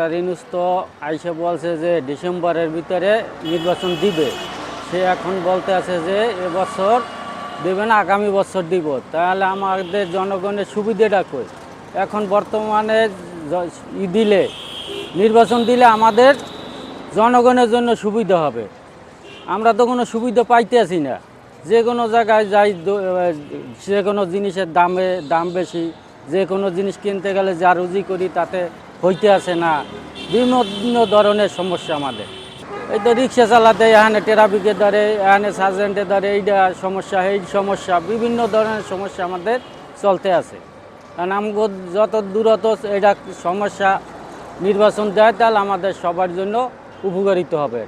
Doctor Yunus তো আইসে বলছে যে ডিসেম্বরের ভিতরে নির্বাচন দিবে। সে এখন বলতে আছে যে এবছর দেবে না, আগামী বছর দিব। তাহলে আমাদের জনগণের সুবিধাটা কই? এখন বর্তমানে দিলে নির্বাচন দিলে আমাদের জনগণের জন্য সুবিধা হবে। আমরা তো কোনো সুবিধা পাইতেছি না। যে কোনো জায়গায় যাই, যে কোনো জিনিসের দাম বেশি, যে কোনো জিনিস কিনতে গেলে যা রুজি করি তাতে হইতে আসে না। বিভিন্ন ধরনের সমস্যা আমাদের। এই তো রিক্সা চালাতে এখানে ট্রাফিকের দ্বারে, এখানে সার্জেন্টের দ্বারে এইটা সমস্যা, এই সমস্যা, বিভিন্ন ধরনের সমস্যা আমাদের চলতে আছে। কারণ আমাকে যত দূরত এটা সমস্যা নির্বাচন দেয় তাহলে আমাদের সবার জন্য উপকারিত হবে।